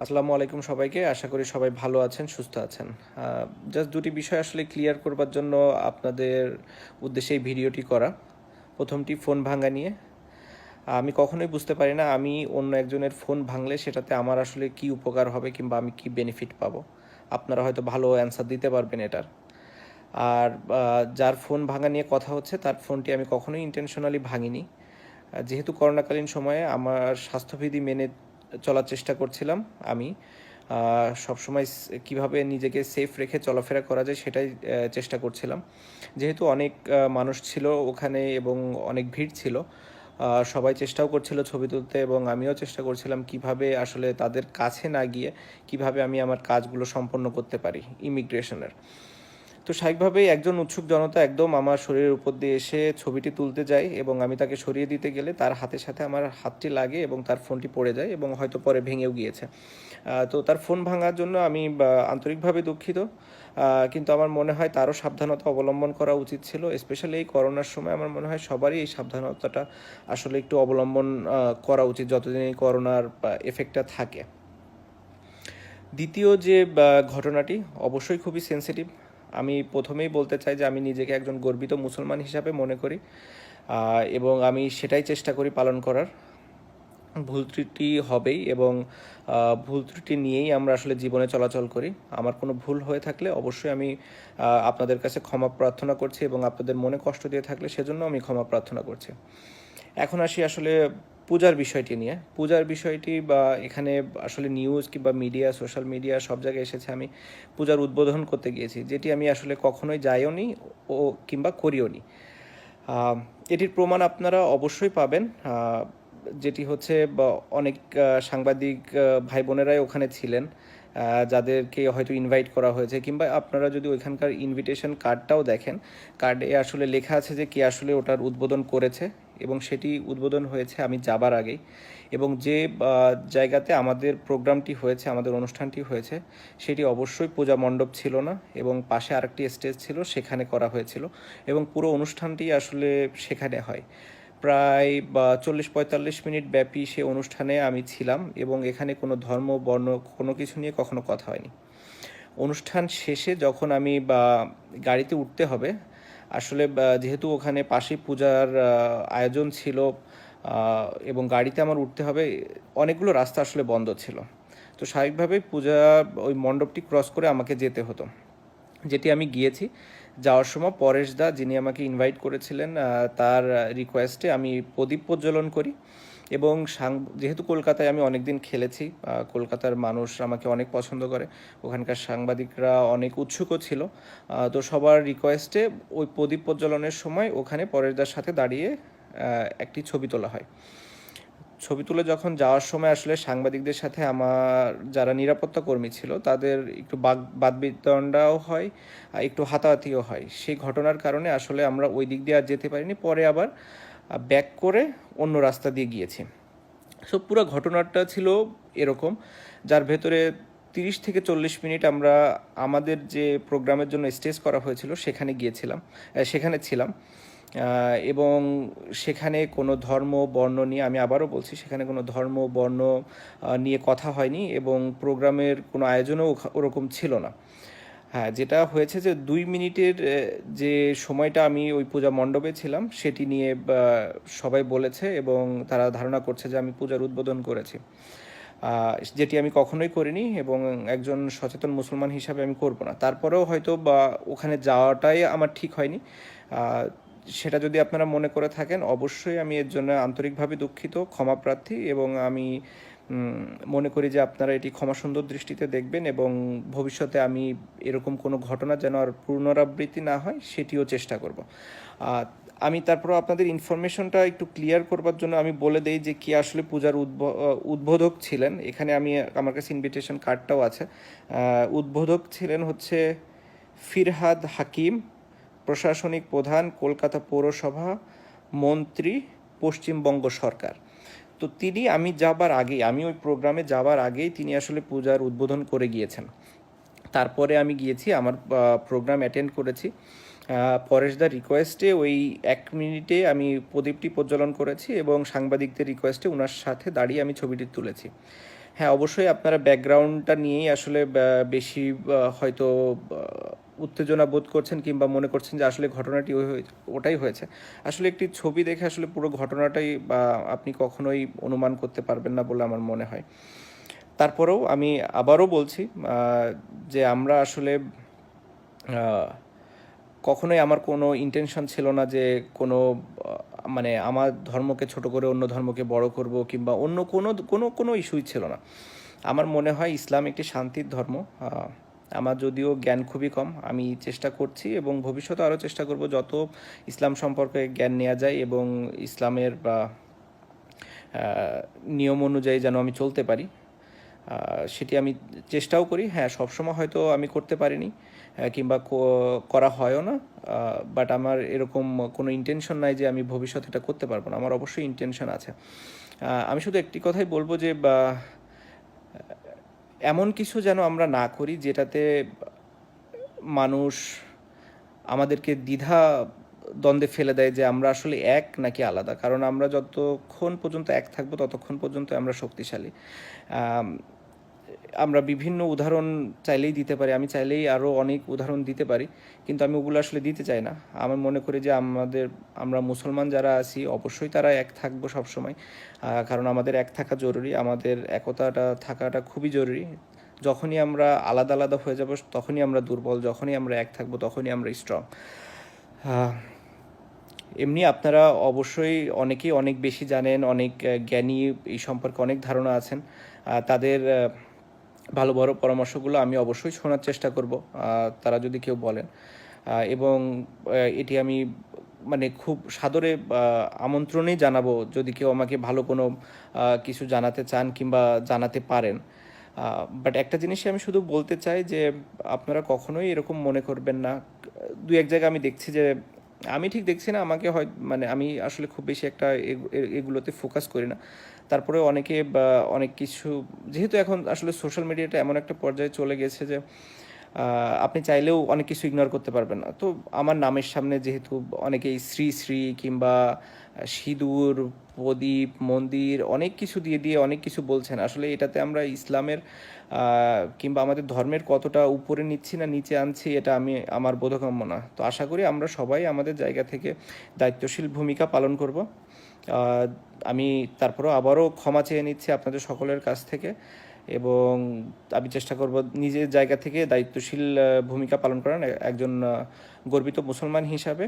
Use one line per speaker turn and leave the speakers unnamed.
আসসালামু আলাইকুম সবাইকে। আশা করি সবাই ভালো আছেন, সুস্থ আছেন। জাস্ট দুটি বিষয় আসলে ক্লিয়ার করবার জন্য আপনাদের উদ্দেশ্যে এই ভিডিওটি করা। প্রথমটি ফোন ভাঙা নিয়ে। আমি কখনোই বুঝতে পারি না আমি অন্য একজনের ফোন ভাঙলে সেটাতে আমার আসলে কী উপকার হবে কিংবা আমি কী বেনিফিট পাবো। আপনারা হয়তো ভালো অ্যান্সার দিতে পারবেন এটার। আর যার ফোন ভাঙা নিয়ে কথা হচ্ছে তার ফোনটি আমি কখনোই ইন্টেনশনালি ভাঙিনি। যেহেতু করোনাকালীন সময়ে আমার স্বাস্থ্যবিধি মেনে চলার চেষ্টা করছিলাম আমি সবসময় কীভাবে নিজেকে সেফ রেখে চলাফেরা করা যায় সেটাই চেষ্টা করছিলাম। যেহেতু অনেক মানুষ ছিল ওখানে এবং অনেক ভিড় ছিল, সবাই চেষ্টাও করছিল ছবি তুলতে এবং আমিও চেষ্টা করছিলাম কিভাবে আসলে তাদের কাছে না গিয়ে কিভাবে আমি আমার কাজগুলো সম্পন্ন করতে পারি ইমিগ্রেশনের। তো স্বাভাবিকভাবেই একজন উৎসুক জনতা একদম আমার শরীরের উপর দিয়ে এসে ছবিটি তুলতে যায় এবং আমি তাকে সরিয়ে দিতে গেলে তার হাতের সাথে আমার হাতটি লাগে এবং তার ফোনটি পড়ে যায় এবং হয়তো পরে ভেঙেও গিয়েছে। তো তার ফোন ভাঙার জন্য আমি আন্তরিকভাবে দুঃখিত। কিন্তু আমার মনে হয় তারও সাবধানতা অবলম্বন করা উচিত ছিল। স্পেশালি এই করোনার সময় আমার মনে হয় সবারই এই সাবধানতাটা আসলে একটু অবলম্বন করা উচিত যতদিন এই করোনার এফেক্টটা থাকে। দ্বিতীয় যে ঘটনাটি অবশ্যই খুবই সেন্সিটিভ। আমি প্রথমেই বলতে চাই যে আমি নিজেকে একজন গর্বিত মুসলমান হিসাবে মনে করি এবং আমি সেটাই চেষ্টা করি পালন করার। ভুল ত্রুটি হবেই এবং ভুল ত্রুটি নিয়েই আমরা আসলে জীবনে চলাচল করি। আমার কোনো ভুল হয়ে থাকলে অবশ্যই আমি আপনাদের কাছে ক্ষমা প্রার্থনা করছি এবং আপনাদের মনে কষ্ট দিয়ে থাকলে সেজন্য আমি ক্ষমা প্রার্থনা করছি। এখন আসি আসলে পূজার বিষয়টি নিয়ে। পূজার বিষয়টি বা এখানে আসলে নিউজ কিংবা মিডিয়া, সোশ্যাল মিডিয়া সব জায়গায় এসেছে আমি পূজার উদ্বোধন করতে গিয়েছি, যেটি আমি আসলে কখনোই যাইও নি ও কিংবা করিও নি। এটির প্রমাণ আপনারা অবশ্যই পাবেন, যেটি হচ্ছে অনেক সাংবাদিক ভাই বোনেরাই ওখানে ছিলেন, যাদেরকে হয়তো ইনভাইট করা হয়েছে কিংবা আপনারা যদি ওইখানকার ইনভিটেশন কার্ডটাও দেখেন, কার্ডে আসলে লেখা আছে যে কে আসলে ওটার উদ্বোধন করেছে এবং সেটি উদ্বোধন হয়েছে আমি যাবার আগেই। এবং যে জায়গাতে আমাদের প্রোগ্রামটি হয়েছে, আমাদের অনুষ্ঠানটি হয়েছে, সেটি অবশ্যই পূজা মণ্ডপ ছিল না এবং পাশে আরেকটি স্টেজ ছিল, সেখানে করা হয়েছিল এবং পুরো অনুষ্ঠানটি আসলে সেখানে হয়। প্রায় 40-45 মিনিট ব্যাপী সে অনুষ্ঠানে আমি ছিলাম এবং এখানে কোনো ধর্ম বর্ণ কোনো কিছু নিয়ে কখনো কথা হয়নি। অনুষ্ঠান শেষে যখন আমি গাড়িতে উঠতে হবে, আসলে যেহেতু ওখানে পাশেই পূজার আয়োজন ছিল এবং গাড়িতে আমার উঠতে হবে, অনেকগুলো রাস্তা আসলে বন্ধ ছিল। তো স্বাভাবিকভাবেই পূজা ওই মণ্ডপটি ক্রস করে আমাকে যেতে হতো, যেটি আমি গিয়েছি। যাওয়ার সময় পরেশ দা, যিনি আমাকে ইনভাইট করেছিলেন, তার রিকোয়েস্টে আমি প্রদীপ প্রজ্বলন করি এবং যেহেতু কলকাতায় আমি অনেক দিন খেলেছি, কলকাতার মানুষ আমাকে অনেক পছন্দ করে, ওখানকার সাংবাদিকরা অনেক উৎসুকও ছিল। তো সবার রিকোয়েস্টে ওই প্রদীপ প্রজ্বলনের সময় ওখানে পরেশদার সাথে দাঁড়িয়ে একটি ছবি তোলা হয়। ছবি তুলে যখন যাওয়ার সময় আসলে সাংবাদিকদের সাথে আমার যারা নিরাপত্তা কর্মী ছিল তাদের একটু বাদবিতণ্ডাও হয়, একটু হাতাহাতিও হয়। সেই ঘটনার কারণে আসলে আমরা ওই দিক দিয়ে আর যেতে পারিনি, পরে আবার ব্যাক করে অন্য রাস্তা দিয়ে গিয়েছি। সো পুরো ঘটনাটা ছিল এরকম, যার ভেতরে 30 থেকে 40 মিনিট আমরা আমাদের যে প্রোগ্রামের জন্য স্টেজ করা হয়েছিল সেখানে ছিলাম এবং সেখানে কোনো ধর্ম বর্ণ নিয়ে, আমি আবারও বলছি, সেখানে কোনো ধর্ম বর্ণ নিয়ে কথা হয়নি এবং প্রোগ্রামের কোনো আয়োজনও ওরকম ছিল না। হ্যাঁ, যেটা হয়েছে যে 2 মিনিটের যে সময়টা আমি ওই পূজা মণ্ডপে ছিলাম সেটি নিয়ে সবাই বলেছে এবং তারা ধারণা করছে যে আমি পূজার উদ্বোধন করেছি, যেটি আমি কখনোই করিনি এবং একজন সচেতন মুসলমান হিসাবে আমি করব না। তারপরেও হয়তো ওখানে যাওয়াটাই আমার ঠিক হয়নি। সেটা যদি আপনারা মনে করে থাকেন, অবশ্যই আমি এর জন্য আন্তরিকভাবে দুঃখিত, ক্ষমাপ্রার্থী এবং আমি মনে করি যে আপনারা এটি ক্ষমাসুন্দর দৃষ্টিতে দেখবেন এবং ভবিষ্যতে আমি এরকম কোনো ঘটনা যেন আর পুনরাবৃত্তি না হয় সেটিও চেষ্টা করব। আমি তারপর আপনাদের ইনফরমেশনটা একটু ক্লিয়ার করবার জন্য আমি বলে দেই যে কি আসলে পূজার উদ্বোধক ছিলেন। এখানে আমার কাছে ইনভিটেশন কার্ডটাও আছে। উদ্বোধক ছিলেন হচ্ছে ফিরহাদ হাকিম, প্রশাসনিক প্রধান, কলকাতা পৌরসভা, মন্ত্রী, পশ্চিমবঙ্গ সরকার। তো আমি ওই প্রোগ্রামে যাবার আগেই তিনি আসলে পূজার উদ্বোধন করে গিয়েছেন। তারপরে আমি গিয়েছি, আমার প্রোগ্রাম অ্যাটেন্ড করেছি। পরেশদার রিকোয়েস্টে ওই ১ মিনিটে আমি প্রদীপটি প্রজ্বলন করেছি এবং সাংবাদিকদের রিকোয়েস্টে ওনার সাথে দাঁড়িয়ে আমি ছবিটি তুলেছি। হ্যাঁ, অবশ্যই আপনারা ব্যাকগ্রাউন্ডটা নিয়েই আসলে বেশি হয়তো উত্তেজনা বোধ করছেন কিংবা মনে করছেন যে আসলে ঘটনাটি ওটাই হয়েছে। আসলে একটি ছবি দেখে আসলে পুরো ঘটনাটাই আপনি কখনোই অনুমান করতে পারবেন না বলে আমার মনে হয়। তারপরেও আমি আবারও বলছি যে আমরা আসলে কখনোই আমার কোনো ইন্টেনশন ছিল না যে কোনো মানে আমার ধর্মকে ছোট করে অন্য ধর্মকে বড় করব কিংবা অন্য কোনো ইস্যুই ছিল না। আমার মনে হয় ইসলাম একটি শান্তির ধর্ম। আমার যদিও জ্ঞান খুবই কম, আমি চেষ্টা করছি এবং ভবিষ্যতে আরও চেষ্টা করব যত ইসলাম সম্পর্কে জ্ঞান নেওয়া যায় এবং ইসলামের নিয়ম অনুযায়ী যেন আমি চলতে পারি, সেটি আমি চেষ্টাও করি। হ্যাঁ, সবসময় হয়তো আমি করতে পারিনি কিংবা করা হয়ও না, বাট আমার এরকম কোনো ইন্টেনশন নাই যে আমি ভবিষ্যতে এটা করতে পারবো না। আমার অবশ্যই ইন্টেনশন আছে। আমি শুধু একটি কথাই বলবো যে এমন কিছু যেন আমরা না করি যেটাতে মানুষ আমাদেরকে দ্বিধা দ্বন্দ্বে ফেলে দেয় যে আমরা আসলে এক নাকি আলাদা। কারণ আমরা যতক্ষণ পর্যন্ত এক থাকবো ততক্ষণ পর্যন্ত আমরা শক্তিশালী। আমরা বিভিন্ন উদাহরণ চাইলেই দিতে পারি, আমি চাইলেই আরও অনেক উদাহরণ দিতে পারি, কিন্তু আমি ওগুলো আসলে দিতে চাই না। আমার মনে করি যে আমরা মুসলমান যারা আছি অবশ্যই তারা এক থাকবো সবসময়, কারণ আমাদের এক থাকা জরুরি, আমাদের একতাটা থাকাটা খুবই জরুরি। যখনই আমরা আলাদা আলাদা হয়ে যাব তখনই আমরা দুর্বল, যখনই আমরা এক থাকবো তখনই আমরা স্ট্রং। এমনি আপনারা অবশ্যই অনেকেই অনেক বেশি জানেন, অনেক জ্ঞানী, এই সম্পর্কে অনেক ধারণা আছেন। তাদের ভালো বড় পরামর্শগুলো আমি অবশ্যই শোনার চেষ্টা করব, তারা যদি কেউ বলেন। এবং এটি আমি মানে খুব সাদরে আমন্ত্রণেই জানাবো যদি কেউ আমাকে ভালো কোনো কিছু জানাতে চান কিংবা জানাতে পারেন। বাট একটা জিনিসই আমি শুধু বলতে চাই যে আপনারা কখনোই এরকম মনে করবেন না। দু এক জায়গায় আমি দেখছি যে আমি ঠিক দেখছি না, আমাকে হয় মানে আমি আসলে খুব বেশি একটা এগুলোতে ফোকাস করি না। তারপরে অনেকে অনেক কিছু, যেহেতু এখন আসলে সোশ্যাল মিডিয়াটা এমন একটা পর্যায়ে চলে গেছে যে আপনি চাইলেও অনেক কিছু ইগনোর করতে পারবেন না। তো আমার নামের সামনে যেহেতু অনেকেই শ্রী শ্রী কিংবা সিঁদুর, প্রদীপ, মন্দির অনেক কিছু দিয়ে দিয়ে অনেক কিছু বলছেন, আসলে এটাতে আমরা ইসলামের কিংবা আমাদের ধর্মের কতটা উপরে নিচ্ছি না নিচে আনছি এটা আমার বোধগম্য না। তো আশা করি আমরা সবাই আমাদের জায়গা থেকে দায়িত্বশীল ভূমিকা পালন করব। আমি তারপরেও আবারও ক্ষমা চেয়ে নিচ্ছি আপনাদের সকলের কাছ থেকে এবং আমি চেষ্টা করব নিজের জায়গা থেকে দায়িত্বশীল ভূমিকা পালন করার একজন গর্বিত মুসলমান হিসাবে।